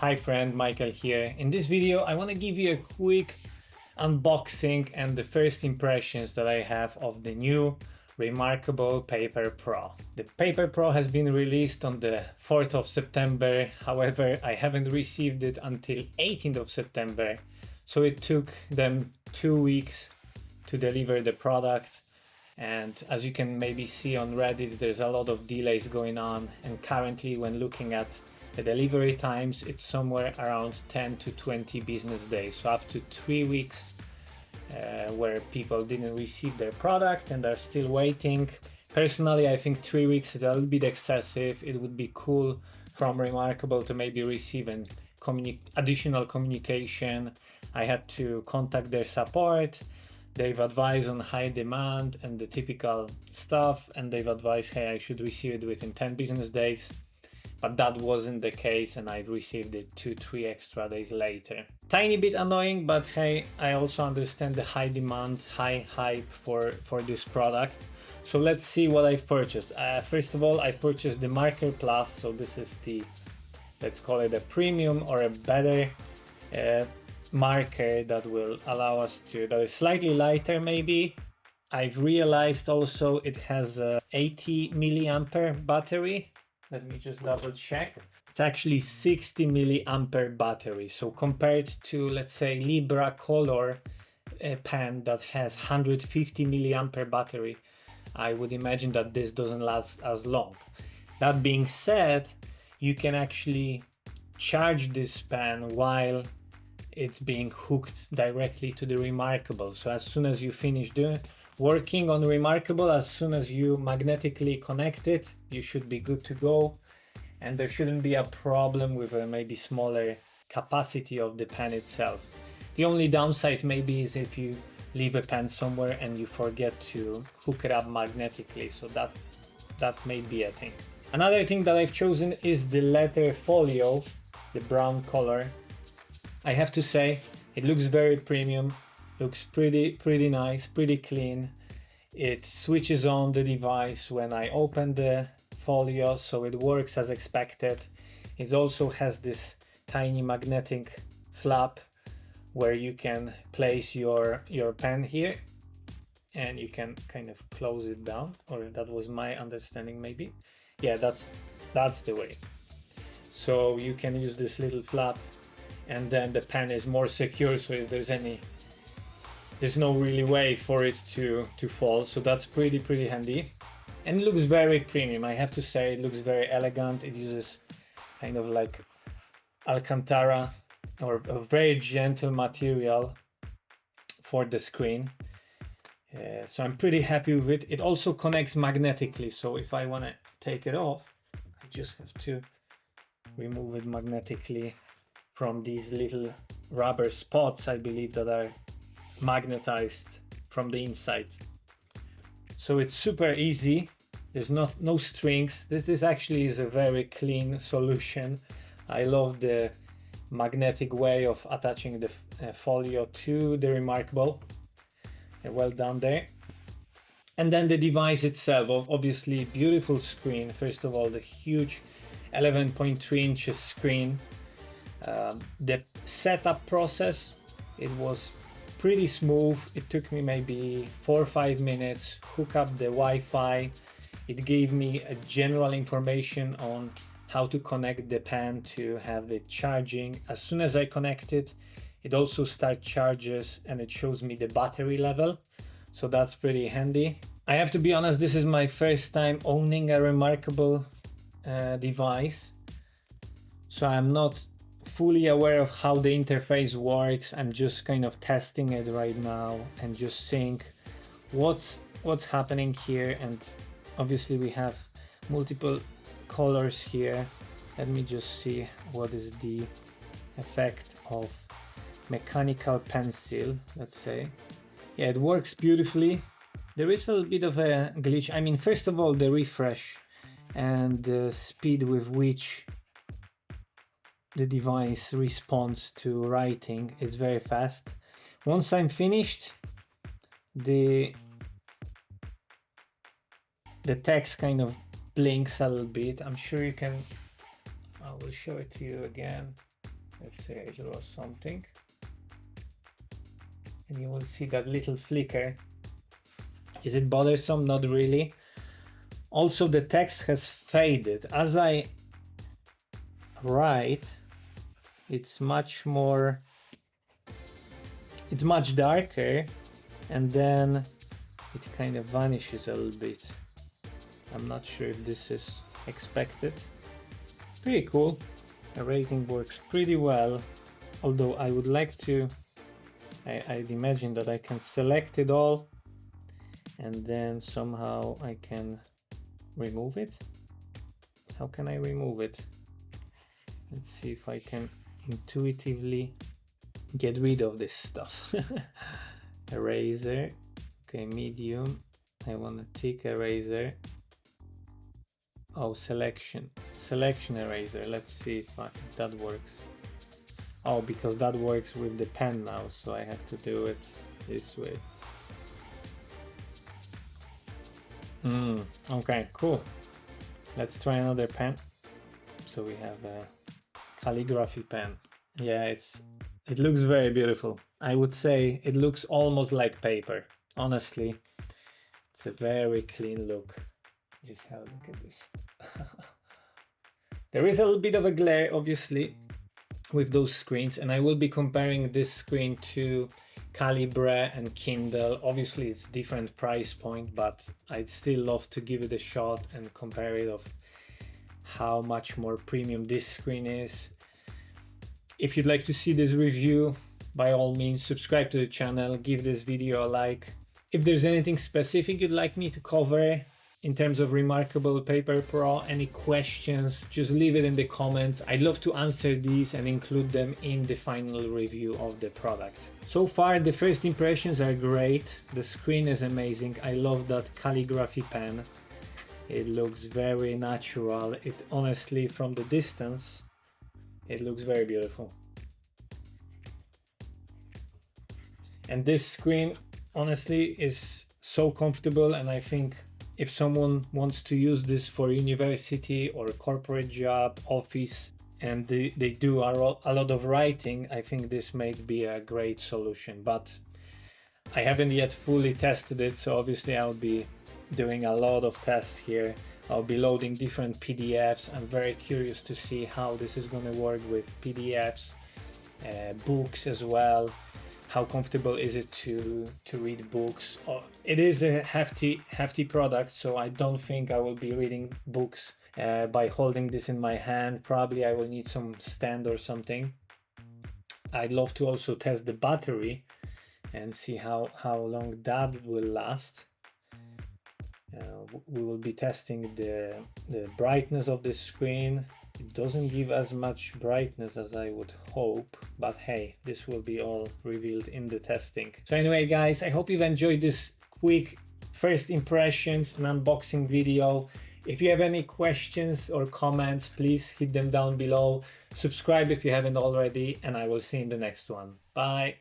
Hi friend, Michael here. In this video I want to give you a quick unboxing and the first impressions that I have of the new reMarkable Paper Pro. The Paper Pro has been released on the 4th of September, however I haven't received it until 18th of September, so it took them 2 weeks to deliver the product. And as you can maybe see on Reddit, there's a lot of delays going on, and currently when looking at the delivery times, it's somewhere around 10 to 20 business days, so up to 3 weeks where people didn't receive their product and are still waiting. Personally, I think 3 weeks is a little bit excessive. It would be cool from reMarkable to maybe receive an additional communication. I had to contact their support. They've advised on high demand and the typical stuff, and they've advised, hey, I should receive it within 10 business days. But that wasn't the case, and I received it 2-3 extra days later. Tiny bit annoying, but hey, I also understand the high demand, high hype for this product. So let's see what I've purchased. First of all, I've purchased the Marker Plus. So this is the, let's call it a premium or a better marker that will allow us to, that is slightly lighter maybe. I've realized also it has a 80 milliampere battery. Let me just double check. It's actually 60 milliampere battery. So compared to, let's say, Libra Color pen that has 150 milliampere battery, I would imagine that this doesn't last as long. That being said, you can actually charge this pen while it's being hooked directly to the reMarkable. So as soon as you finish working on reMarkable, as soon as you magnetically connect it, you should be good to go, and there shouldn't be a problem with a maybe smaller capacity of the pen itself. The only downside maybe is if you leave a pen somewhere and you forget to hook it up magnetically, so that may be a thing. Another thing that I've chosen is the letter folio, the brown color. I have to say, it looks very premium. Looks pretty nice, pretty clean. It switches on the device when I open the folio, so it works as expected. It also has this tiny magnetic flap where you can place your pen here, and you can kind of close it down, or that was my understanding maybe. Yeah, that's the way. So you can use this little flap, and then the pen is more secure, so if there's no really way for it to fall, so that's pretty handy. And it looks very premium, I have to say. It looks very elegant. It uses kind of like Alcantara or a very gentle material for the screen. So I'm pretty happy with it. It also connects magnetically, so if I want to take it off, I just have to remove it magnetically from these little rubber spots, I believe, that are magnetized from the inside. So it's super easy. There's no strings. This actually is a very clean solution. I love the magnetic way of attaching the folio to the reMarkable. Well done there. And then the device itself, obviously beautiful screen. First of all, the huge 11.3 inches screen. The setup process, it was pretty smooth. It took me maybe 4 or 5 minutes, hook up the Wi-Fi. It gave me a general information on how to connect the pen to have it charging. As soon as I connect it, it also starts charges, and it shows me the battery level. So that's pretty handy. I have to be honest, this is my first time owning a reMarkable device. So I'm not fully aware of how the interface works. I'm just kind of testing it right now and just seeing what's happening here. And obviously we have multiple colors here. Let me just see what is the effect of mechanical pencil, let's say. Yeah, it works beautifully. There is a little bit of a glitch. I mean, first of all, the refresh and the speed with which the device responds to writing is very fast. Once I'm finished, the text kind of blinks a little bit. I'm sure you can, I will show it to you again. Let's say I draw something. And you will see that little flicker. Is it bothersome? Not really. Also, the text has faded. As I write, it's much darker, and then it kind of vanishes a little bit. I'm not sure if this is expected. Pretty cool. Erasing works pretty well, although I would like to, I'd imagine that I can select it all and then somehow I can remove it. How can I remove it? Let's see if I can intuitively get rid of this stuff. Eraser. Okay, medium. I want a thick eraser. Oh, selection eraser. Let's see if that works. Oh, because that works with the pen now, so I have to do it this way. Okay, cool. Let's try another pen. So we have a calligraphy pen. Yeah, it looks very beautiful. I would say it looks almost like paper. Honestly, it's a very clean look. Just have a look at this. There is a little bit of a glare, obviously, with those screens, and I will be comparing this screen to Calibre and Kindle. Obviously, it's different price point, but I'd still love to give it a shot and compare it of how much more premium this screen is. If you'd like to see this review, by all means, subscribe to the channel, give this video a like. If there's anything specific you'd like me to cover in terms of reMarkable Paper Pro, any questions, just leave it in the comments. I'd love to answer these and include them in the final review of the product. So far, the first impressions are great. The screen is amazing. I love that calligraphy pen. It looks very natural. It honestly, from the distance, it looks very beautiful. And this screen, honestly, is so comfortable, and I think if someone wants to use this for university or corporate job, office, and they do a lot of writing, I think this may be a great solution. But I haven't yet fully tested it, so obviously I'll be doing a lot of tests here. I'll be loading different PDFs. I'm very curious to see how this is going to work with PDFs, books as well. How comfortable is it to read books? It is a hefty product, so I don't think I will be reading books by holding this in my hand. Probably I will need some stand or something. I'd love to also test the battery and see how long that will last. We will be testing the brightness of the screen. It doesn't give as much brightness as I would hope, but hey, this will be all revealed in the testing. So anyway, guys, I hope you've enjoyed this quick first impressions and unboxing video. If you have any questions or comments, please hit them down below. Subscribe if you haven't already, and I will see you in the next one. Bye.